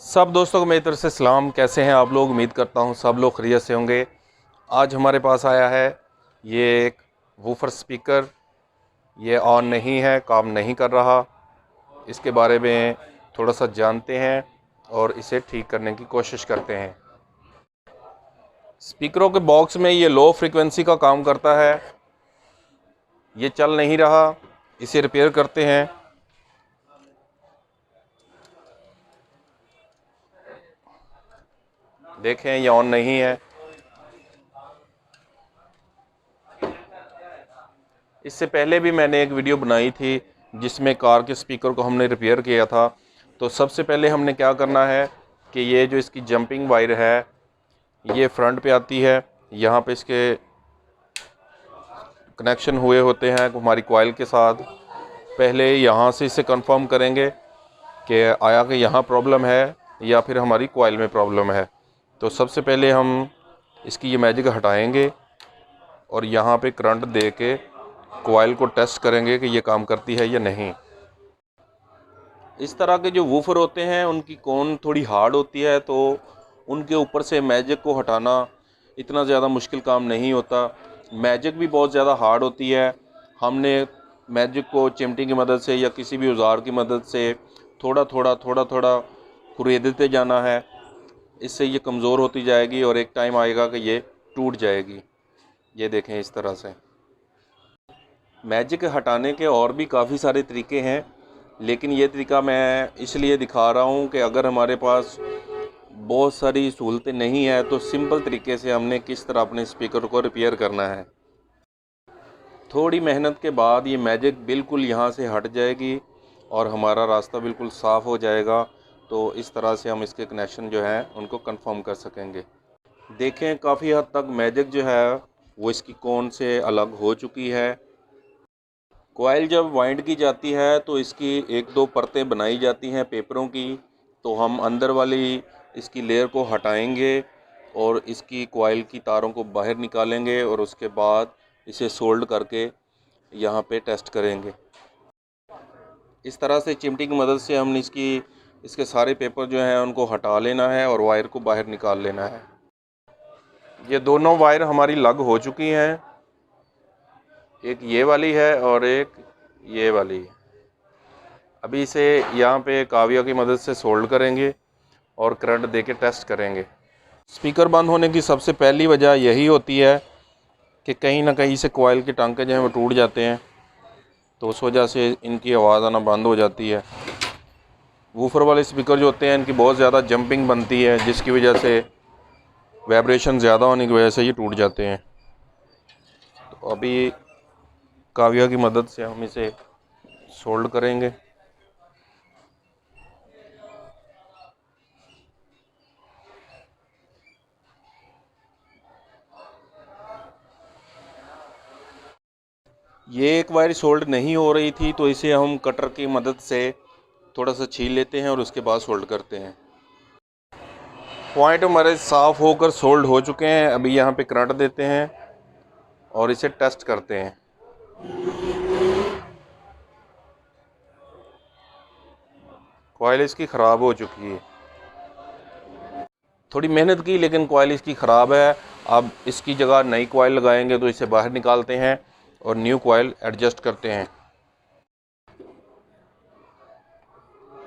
सब दोस्तों को मेरी तरफ से सलाम। कैसे हैं आप लोग? उम्मीद करता हूं सब लोग खैरियत से होंगे। आज हमारे पास आया है ये एक वूफर स्पीकर। ये ऑन नहीं है, काम नहीं कर रहा। इसके बारे में थोड़ा सा जानते हैं और इसे ठीक करने की कोशिश करते हैं। स्पीकरों के बॉक्स में ये लो फ्रीक्वेंसी का काम करता है। ये चल नहीं रहा, इसे रिपेयर करते हैं। देखें, ये ऑन नहीं है। इससे पहले भी मैंने एक वीडियो बनाई थी जिसमें कार के स्पीकर को हमने रिपेयर किया था। तो सबसे पहले हमने क्या करना है कि ये जो इसकी जंपिंग वायर है ये फ्रंट पे आती है। यहाँ पे इसके कनेक्शन हुए होते हैं हमारी कॉइल के साथ। पहले यहाँ से इसे कंफर्म करेंगे कि आया कि यहाँ प्रॉब्लम है या फिर हमारी कॉइल में प्रॉब्लम है। तो सबसे पहले हम इसकी ये मैजिक हटाएंगे और यहाँ पे करंट दे के कॉइल को टेस्ट करेंगे कि ये काम करती है या नहीं। इस तरह के जो वूफर होते हैं उनकी कोन थोड़ी हार्ड होती है, तो उनके ऊपर से मैजिक को हटाना इतना ज़्यादा मुश्किल काम नहीं होता। मैजिक भी बहुत ज़्यादा हार्ड होती है। हमने मैजिक को चिमटी की मदद से या किसी भी औजार की मदद से थोड़ा थोड़ा कुरेदते जाना है। इससे ये कमज़ोर होती जाएगी और एक टाइम आएगा कि ये टूट जाएगी। ये देखें, इस तरह से। मैजिक हटाने के और भी काफ़ी सारे तरीके हैं, लेकिन ये तरीका मैं इसलिए दिखा रहा हूँ कि अगर हमारे पास बहुत सारी सहूलतें नहीं है तो सिंपल तरीके से हमने किस तरह अपने स्पीकर को रिपेयर करना है। थोड़ी मेहनत के बाद ये मैजिक बिल्कुल यहाँ से हट जाएगी और हमारा रास्ता बिल्कुल साफ़ हो जाएगा। तो इस तरह से हम इसके कनेक्शन जो हैं उनको कंफर्म कर सकेंगे। देखें, काफ़ी हद तक मैजिक जो है वो इसकी कोन से अलग हो चुकी है। कॉइल जब वाइंड की जाती है तो इसकी एक दो परतें बनाई जाती हैं पेपरों की। तो हम अंदर वाली इसकी लेयर को हटाएंगे और इसकी कॉइल की तारों को बाहर निकालेंगे और उसके बाद इसे सोल्ड करके यहाँ पे टेस्ट करेंगे। इस तरह से चिमटी की मदद से हमने इसके सारे पेपर जो हैं उनको हटा लेना है और वायर को बाहर निकाल लेना है। ये दोनों वायर हमारी लग हो चुकी हैं, एक ये वाली है और एक ये वाली है। अभी इसे यहाँ पे काविया की मदद से सोल्ड करेंगे और करंट दे के टेस्ट करेंगे। स्पीकर बंद होने की सबसे पहली वजह यही होती है कि कहीं ना कहीं से कॉइल के टांके जो हैं वो टूट जाते हैं, तो उस वजह से इनकी आवाज़ आना बंद हो जाती है। वूफर वाले स्पीकर जो होते हैं इनकी बहुत ज़्यादा जंपिंग बनती है, जिसकी वजह से वाइब्रेशन ज़्यादा होने की वजह से ये टूट जाते हैं। तो अभी काविया की मदद से हम इसे सोल्ड करेंगे। ये एक वायर सोल्ड नहीं हो रही थी, तो इसे हम कटर की मदद से थोड़ा सा छील लेते हैं और उसके बाद सोल्ड करते हैं। पॉइंट हमारे साफ़ होकर सोल्ड हो चुके हैं। अभी यहाँ पे करंट देते हैं और इसे टेस्ट करते हैं। कॉइल इसकी ख़राब हो चुकी है। थोड़ी मेहनत की लेकिन कॉइल इसकी ख़राब है। अब इसकी जगह नई कॉइल लगाएंगे तो इसे बाहर निकालते हैं और न्यू कॉइल एडजस्ट करते हैं।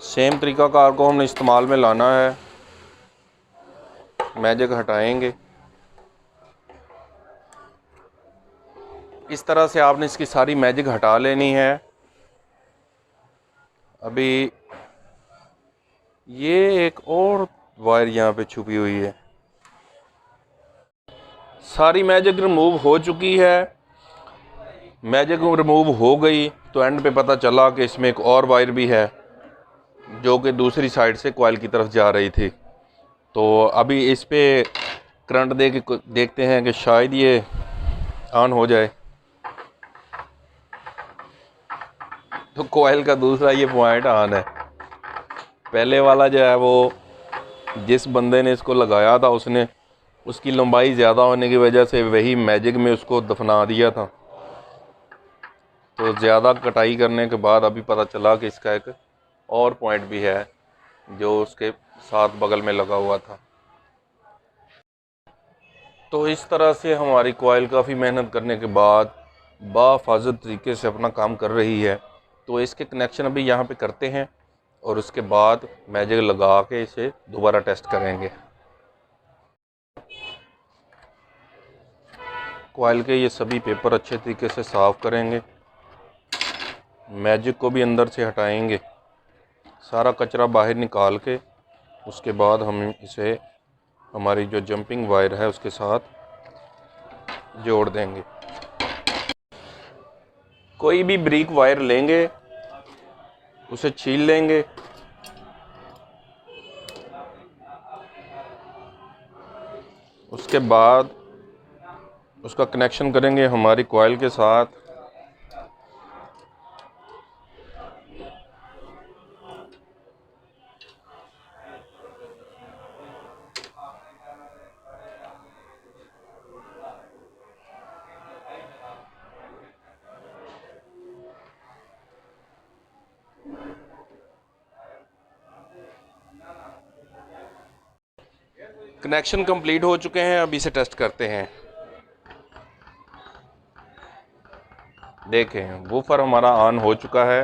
सेम तरीका कार को हमने इस्तेमाल में लाना है। मैजिक हटाएंगे। इस तरह से आपने इसकी सारी मैजिक हटा लेनी है। अभी ये एक और वायर यहाँ पे छुपी हुई है। सारी मैजिक रिमूव हो चुकी है। मैजिक रिमूव हो गई तो एंड पे पता चला कि इसमें एक और वायर भी है जो कि दूसरी साइड से कॉइल की तरफ जा रही थी। तो अभी इस पे करंट दे के देखते हैं कि शायद ये ऑन हो जाए। तो कॉइल का दूसरा ये पॉइंट ऑन है। पहले वाला जो है वो जिस बंदे ने इसको लगाया था उसकी लंबाई ज़्यादा होने की वजह से वही मैजिक में उसको दफना दिया था। तो ज़्यादा कटाई करने के बाद अभी पता चला कि इसका एक और पॉइंट भी है जो उसके साथ बगल में लगा हुआ था। तो इस तरह से हमारी कॉइल काफ़ी मेहनत करने के बाद बाफाज़त तरीके से अपना काम कर रही है। तो इसके कनेक्शन अभी यहाँ पे करते हैं और उसके बाद मैजिक लगा के इसे दोबारा टेस्ट करेंगे। कॉइल के ये सभी पेपर अच्छे तरीके से साफ़ करेंगे, मैजिक को भी अंदर से हटाएंगे, सारा कचरा बाहर निकाल के उसके बाद हम इसे हमारी जो जंपिंग वायर है उसके साथ जोड़ देंगे। कोई भी ब्रिक वायर लेंगे, उसे छील लेंगे, उसके बाद उसका कनेक्शन करेंगे हमारी कॉइल के साथ। कनेक्शन कंप्लीट हो चुके हैं, अब इसे टेस्ट करते हैं। देखें, वूफर हमारा ऑन हो चुका है,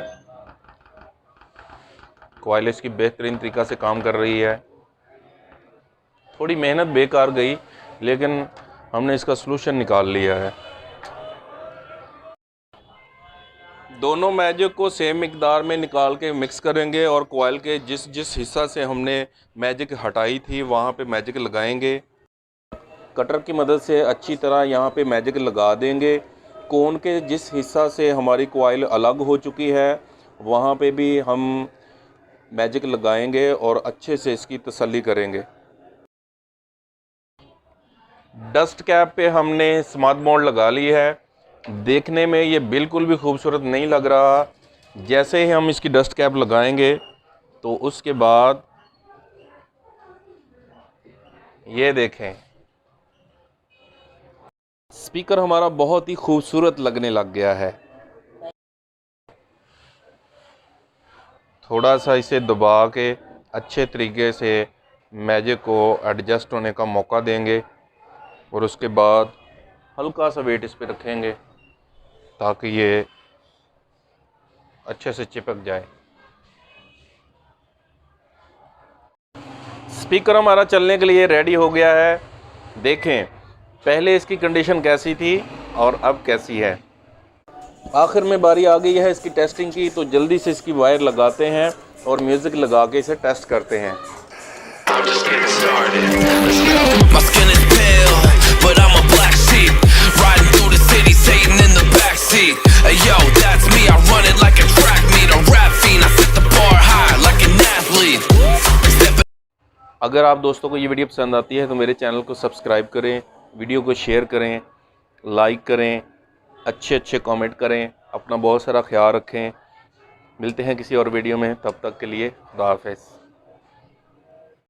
कॉइल इसकी बेहतरीन तरीक़ा से काम कर रही है। थोड़ी मेहनत बेकार गई, लेकिन हमने इसका सलूशन निकाल लिया है। दोनों मैजिक को सेम मिकदार में निकाल के मिक्स करेंगे और कॉइल के जिस जिस हिस्सा से हमने मैजिक हटाई थी वहाँ पे मैजिक लगाएंगे। कटर की मदद से अच्छी तरह यहाँ पे मैजिक लगा देंगे। कोन के जिस हिस्सा से हमारी कॉइल अलग हो चुकी है वहाँ पे भी हम मैजिक लगाएंगे और अच्छे से इसकी तसल्ली करेंगे। डस्ट कैप पे हमने स्मार्ट मोड लगा ली है। देखने में ये बिल्कुल भी खूबसूरत नहीं लग रहा। जैसे ही हम इसकी डस्ट कैप लगाएंगे तो उसके बाद ये देखें, स्पीकर हमारा बहुत ही खूबसूरत लगने लग गया है। थोड़ा सा इसे दबा के अच्छे तरीके से मैजिक को एडजस्ट होने का मौका देंगे और उसके बाद हल्का सा वेट इस पे रखेंगे ताकि ये अच्छे से चिपक जाए। स्पीकर हमारा चलने के लिए रेडी हो गया है। देखें, पहले इसकी कंडीशन कैसी थी और अब कैसी है। आखिर में बारी आ गई है इसकी टेस्टिंग की, तो जल्दी से इसकी वायर लगाते हैं और म्यूज़िक लगा के इसे टेस्ट करते हैं। अगर आप दोस्तों को ये वीडियो पसंद आती है तो मेरे चैनल को सब्सक्राइब करें, वीडियो को शेयर करें, लाइक करें, अच्छे कमेंट करें। अपना बहुत सारा ख्याल रखें। मिलते हैं किसी और वीडियो में, तब तक के लिए खुदा हाफ़िज़।